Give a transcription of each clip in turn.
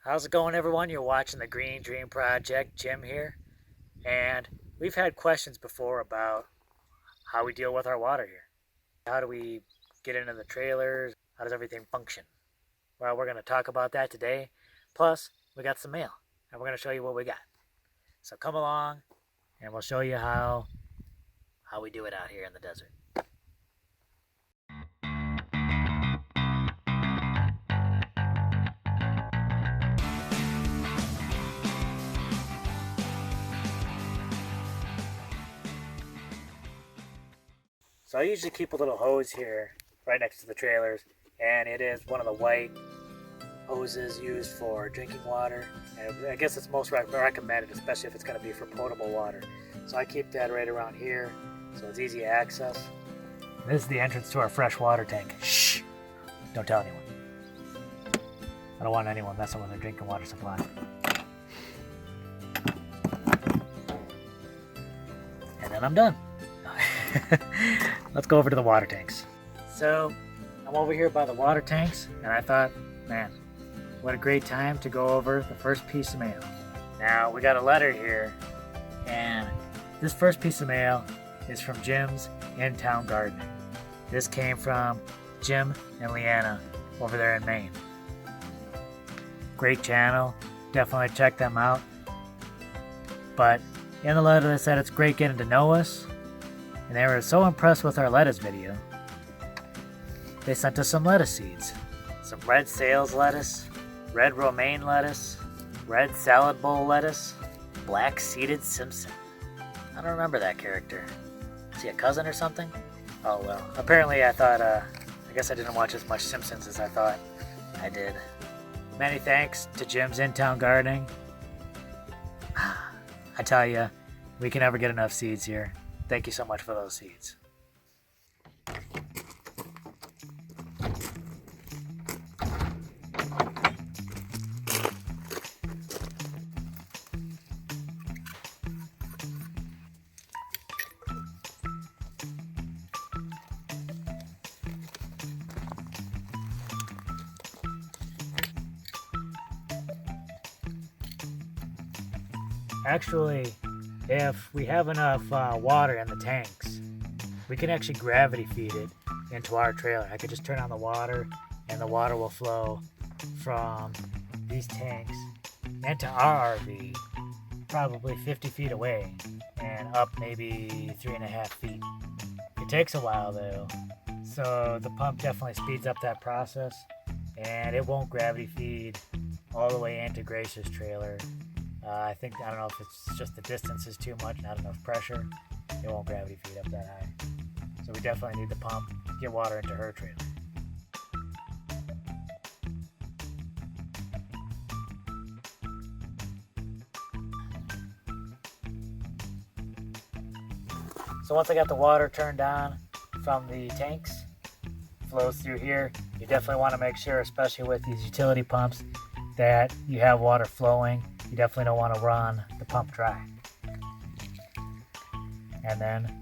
How's it going, everyone? You're watching the Green Dream Project. Jim here. And we've had questions before about how we deal with our water here. How do we get into the trailers? How does everything function? Well, we're going to talk about that today. Plus, we got some mail, and we're going to show you what we got. So come along, and we'll show you how we do it out here in the desert. So I usually keep a little hose here right next to the trailers, and it is one of the white hoses used for drinking water, and I guess it's most recommended, especially if it's going to be for potable water. So I keep that right around here so it's easy access. This is the entrance to our fresh water tank. Shh! Don't tell anyone. I don't want anyone messing with our drinking water supply. And then I'm done. Let's go over to the water tanks. So I'm over here by the water tanks, and I thought, man, what a great time to go over the first piece of mail. Now we got a letter here, and this first piece of mail is from Jim's in-town gardening. This came from Jim and Leanna over there in Maine. Great channel, definitely check them out. But in the letter they said it's great getting to know us, and they were so impressed with our lettuce video, they sent us some lettuce seeds. Some red sales lettuce, red romaine lettuce, red salad bowl lettuce, black seeded Simpson. I don't remember that character. Is he a cousin or something? Oh well, apparently I guess I didn't watch as much Simpsons as I thought I did. Many thanks to Jim's in-town gardening. I tell you, we can never get enough seeds here. Thank you so much for those seeds. Actually, if we have enough water in the tanks, we can actually gravity feed it into our trailer. I could just turn on the water, and the water will flow from these tanks into our RV, probably 50 feet away, and up maybe 3.5 feet. It takes a while though, so the pump definitely speeds up that process, and it won't gravity feed all the way into Grace's trailer. I don't know if it's just the distance is too much, not enough pressure. It won't gravity feed up that high. So we definitely need the pump to get water into her trailer. So once I got the water turned on from the tanks, flows through here, you definitely want to make sure, especially with these utility pumps, that you have water flowing. You definitely don't want to run the pump dry. And then,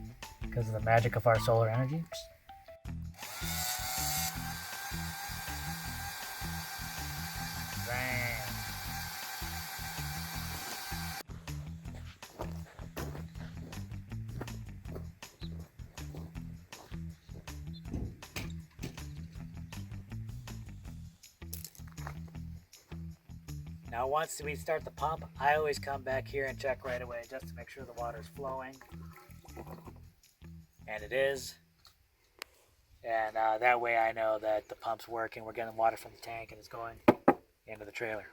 because of the magic of our solar energy, bam. Now once we start the pump, I always come back here and check right away just to make sure the water is flowing. And it is. And that way I know that the pump's working. We're getting water from the tank and it's going into the trailer.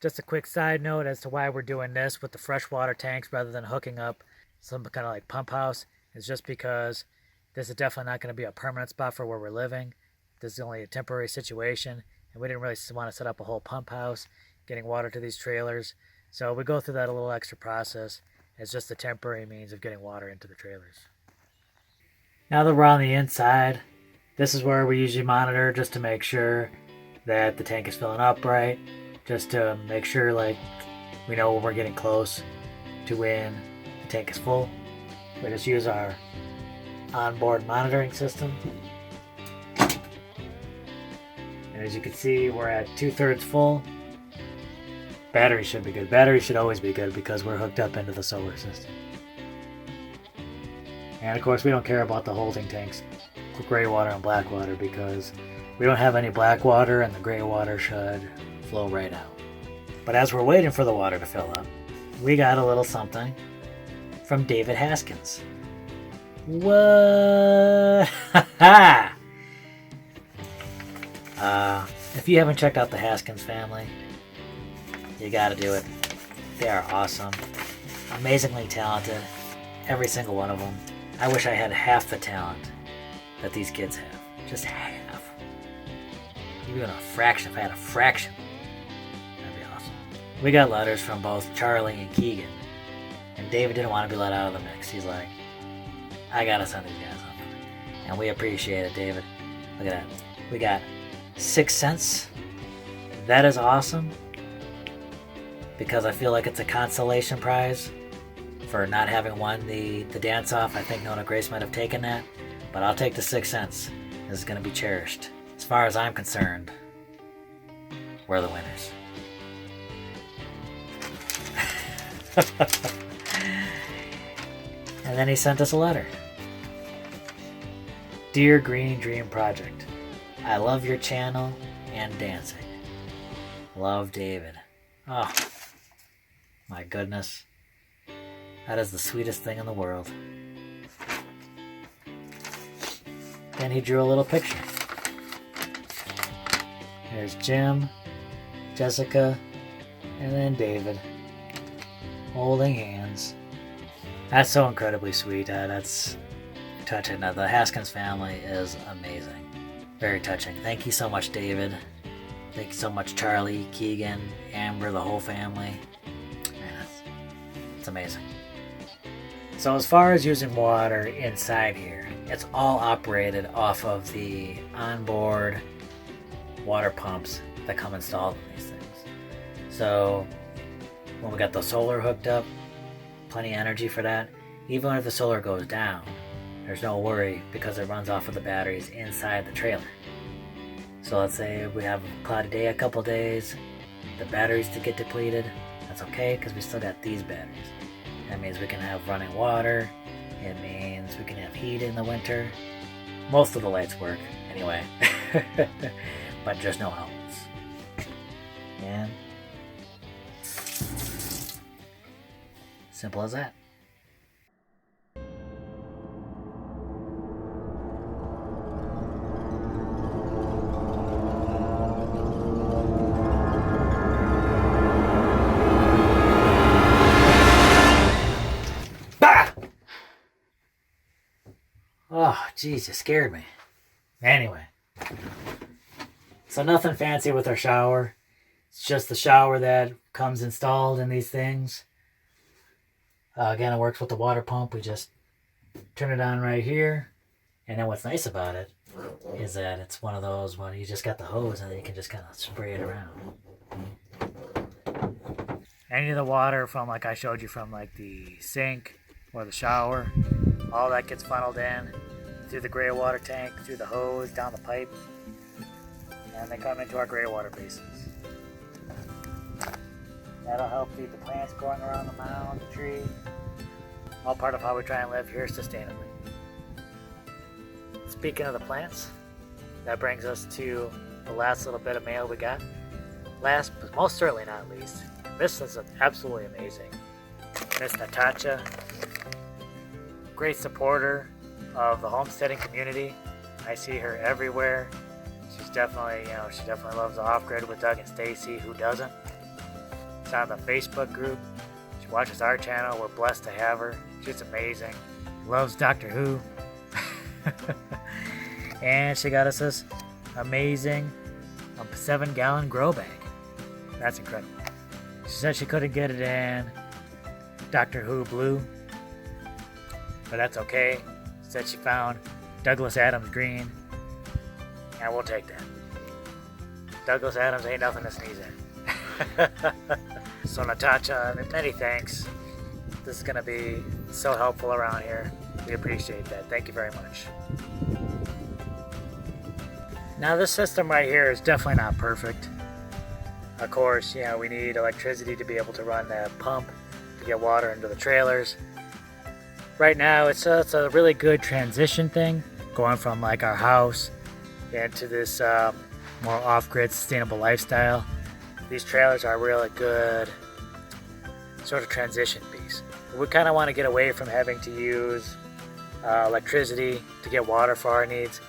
Just a quick side note as to why we're doing this with the freshwater tanks rather than hooking up some kind of like pump house. It's just because this is definitely not going to be a permanent spot for where we're living. This is only a temporary situation, and we didn't really want to set up a whole pump house getting water to these trailers. So we go through that a little extra process. It's just a temporary means of getting water into the trailers. Now that we're on the inside, this is where we usually monitor just to make sure that the tank is filling up right, just to make sure like we know when we're getting close to when the tank is full. We just use our onboard monitoring system. And as you can see, we're at 2/3 full. Batteries should be good. Batteries should always be good because we're hooked up into the solar system. And of course we don't care about the holding tanks, gray water and black water, because we don't have any black water and the gray water should flow right out. But as we're waiting for the water to fill up, we got a little something from David Haskins. What? If you haven't checked out the Haskins family, you gotta do it. They are awesome, amazingly talented, every single one of them. I wish I had half the talent that these kids have. Just half. Even a fraction. If I had a fraction, that'd be awesome. We got letters from both Charlie and Keegan, and David didn't want to be let out of the mix. He's like, I gotta send these guys up. And we appreciate it, David. Look at that. We got 6 cents. That is awesome, because I feel like it's a consolation prize for not having won the dance off. I think Nona Grace might have taken that, but I'll take the 6 cents. This is going to be cherished. As far as I'm concerned, we're the winners. And then he sent us a letter. Dear Green Dream Project, I love your channel and dancing. Love, David. Oh, my goodness. That is the sweetest thing in the world. Then he drew a little picture. There's Jim, Jessica, and then David holding hands. That's so incredibly sweet. That's touching. The Haskins family is amazing. Very touching. Thank you so much, David. Thank you so much, Charlie, Keegan, Amber, the whole family. Man, it's amazing. So as far as using water inside here, it's all operated off of the onboard water pumps that come installed in these things. So when we got the solar hooked up, plenty of energy for that. Even if the solar goes down, there's no worry because it runs off of the batteries inside the trailer. So let's say we have a cloudy day a couple days, the batteries to get depleted, that's okay because we still got these batteries. That means we can have running water, it means we can have heat in the winter. Most of the lights work anyway, but just no outlets. And simple as that. Oh, jeez, you scared me. Anyway. So nothing fancy with our shower. It's just the shower that comes installed in these things. Again, it works with the water pump. We just turn it on right here. And then what's nice about it is that it's one of those when you just got the hose and then you can just kind of spray it around. Any of the water from, like I showed you, from like the sink or the shower, all that gets funneled in through the gray water tank, through the hose, down the pipe, and they come into our gray water basins. That'll help feed the plants growing around the mound, the tree, all part of how we try and live here sustainably. Speaking of the plants, that brings us to the last little bit of mail we got. Last, but most certainly not least, this is absolutely amazing. Miss Natasha, great supporter of the homesteading community. I see her everywhere. She's definitely, she definitely loves the off-grid with Doug and Stacy. Who doesn't? She's on the Facebook group. She watches our channel. We're blessed to have her. She's amazing. Loves Doctor Who. And she got us this amazing 7-gallon grow bag. That's incredible. She said she couldn't get it in Doctor Who blue, but that's okay. She said she found Douglas Adams green, and we'll take that. Douglas Adams ain't nothing to sneeze at. So Natasha, many thanks. This is going to be so helpful around here. We appreciate that. Thank you very much. Now this system right here is definitely not perfect. Of course, you know, we need electricity to be able to run the pump to get water into the trailers. Right now, it's a really good transition thing, going from like our house into this more off-grid sustainable lifestyle. These trailers are really good sort of transition piece. We kind of want to get away from having to use electricity to get water for our needs.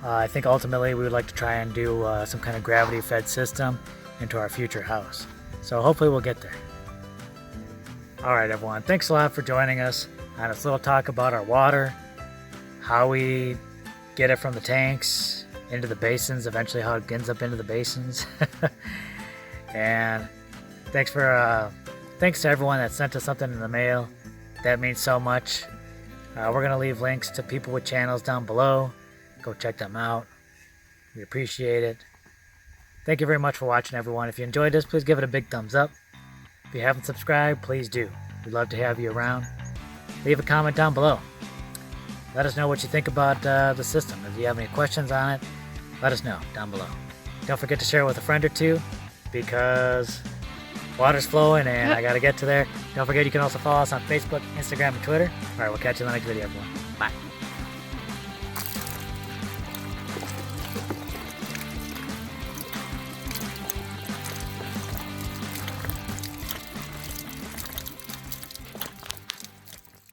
I think ultimately we would like to try and do some kind of gravity-fed system into our future house. So hopefully we'll get there. Alright everyone, thanks a lot for joining us on this little talk about our water, how we get it from the tanks into the basins, eventually how it ends up into the basins. And thanks to everyone that sent us something in the mail. That means so much. We're going to leave links to people with channels down below. Go check them out. We appreciate it. Thank you very much for watching, everyone. If you enjoyed this, please give it a big thumbs up. If you haven't subscribed, please do. We'd love to have you around. Leave a comment down below. Let us know what you think about the system. If you have any questions on it, let us know down below. Don't forget to share it with a friend or two, because water's flowing and I gotta get to there. Don't forget you can also follow us on Facebook, Instagram, and Twitter. Alright, we'll catch you in the next video, everyone. Bye.